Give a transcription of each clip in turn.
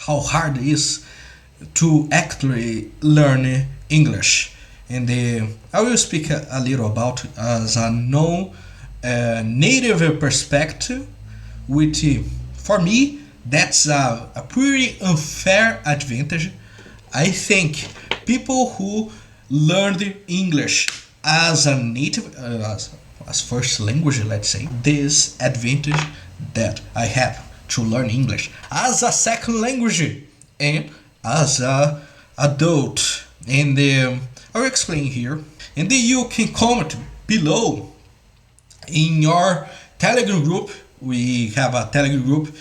how hard it is to actually learn English. And I will speak a little about as a non native perspective, which for me that's a pretty unfair advantage. I think people who learned English as a native, as first language, let's say, this advantage that I have to learn English as a second language and as a adult. And I'll explain here. And then you can comment below in your Telegram group. We have a Telegram group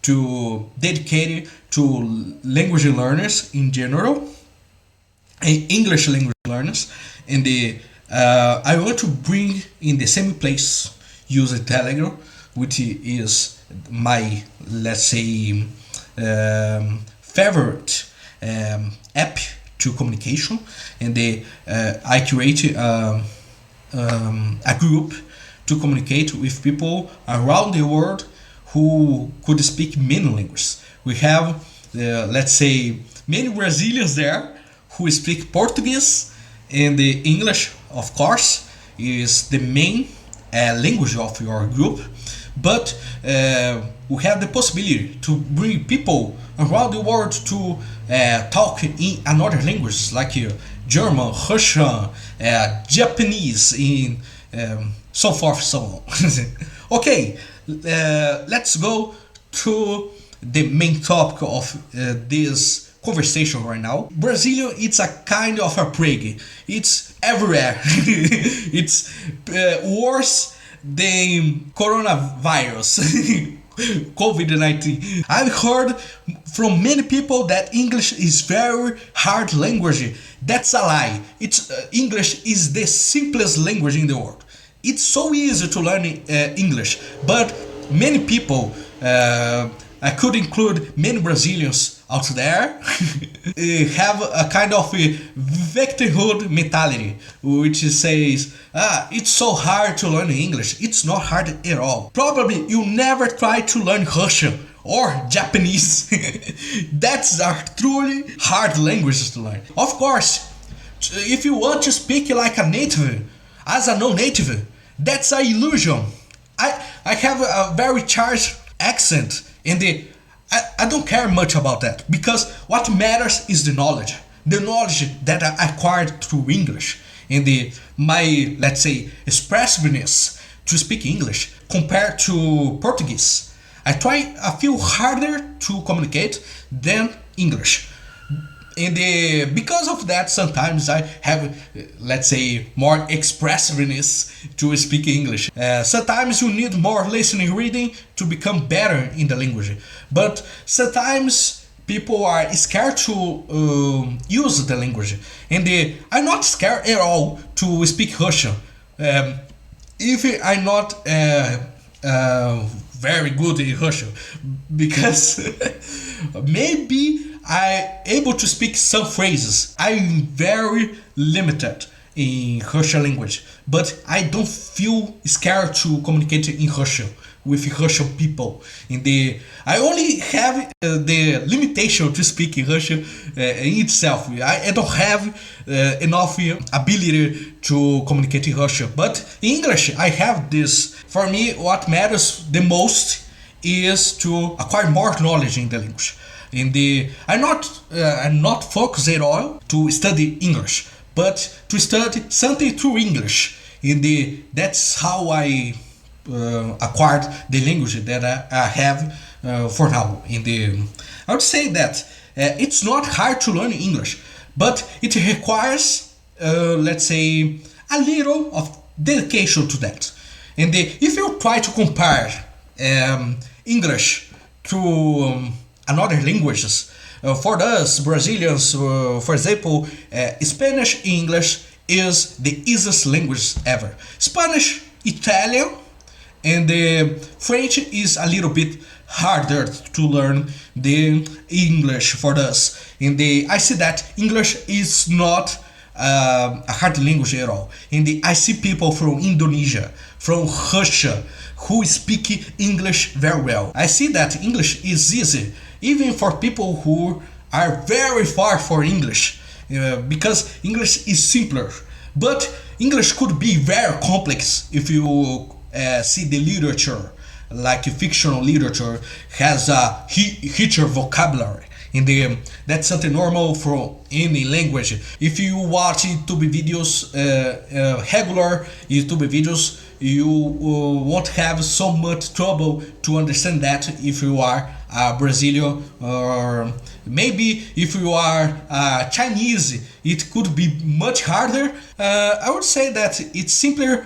to dedicated to language learners in general and English language learners. And I want to bring in the same place using Telegram, which is my, let's say, favorite app to communication. And I create a group to communicate with people around the world who could speak many languages. We have, let's say, many Brazilians there who speak Portuguese, and the English, of course, is the main language of your group. But we have the possibility to bring people around the world to talk in another language like German, Russian, Japanese, in so forth, so on. Okay, let's go to the main topic of this conversation right now. Brazilian, it's a kind of a plague. It's everywhere. It's worse than coronavirus. COVID-19. I've heard from many people that English is very hard language. That's a lie. It's English is the simplest language in the world. It's so easy to learn English, but many people, I could include many Brazilians out there, have a kind of a victimhood mentality, which says, it's so hard to learn English. It's not hard at all. Probably you never try to learn Russian or Japanese. That's a truly hard languages to learn. Of course, if you want to speak like a native, as a non-native, that's an illusion. I have a very charged accent, and I don't care much about that, because what matters is the knowledge that I acquired through English, and my, let's say, expressiveness to speak English compared to Portuguese. I I feel harder to communicate than English. And because of that, sometimes I have, let's say, more expressiveness to speak English. Sometimes you need more listening, reading to become better in the language. But sometimes people are scared to use the language. And I'm not scared at all to speak Russian. If I'm not very good in Russian, because maybe I'm able to speak some phrases. I'm very limited in Russian language, but I don't feel scared to communicate in Russian with Russian people. I only have the limitation to speak in Russian in itself. I don't have enough ability to communicate in Russian, but in English I have this. For me, what matters the most is to acquire more knowledge in the language. I'm not focused at all to study English, but to study something through English. That's how I acquired the language that I have for now. I would say that it's not hard to learn English, but it requires, let's say, a little of dedication to that. And if you try to compare English to another languages, for us Brazilians, for example, Spanish English is the easiest language ever. Spanish, Italian, and French is a little bit harder to learn than English for us. I see that English is not a hard language at all. I see people from Indonesia, from Russia, who speak English very well. I see that English is easy even for people who are very far for English, because English is simpler. But English could be very complex if you see the literature, like fictional literature, has a richer vocabulary. That's something normal for any language. If you watch YouTube videos, regular YouTube videos, you won't have so much trouble to understand that if you are a Brazilian, or maybe if you are Chinese, it could be much harder. I would say that it's simpler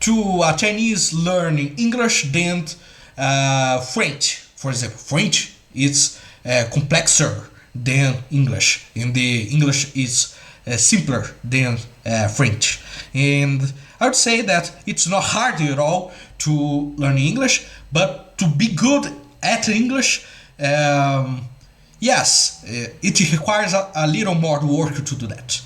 to a Chinese learning English than French. For example, French is complexer than English, and the English is simpler than French. And I would say that it's not hard at all to learn English, but to be good at English, yes, it requires a little more work to do that.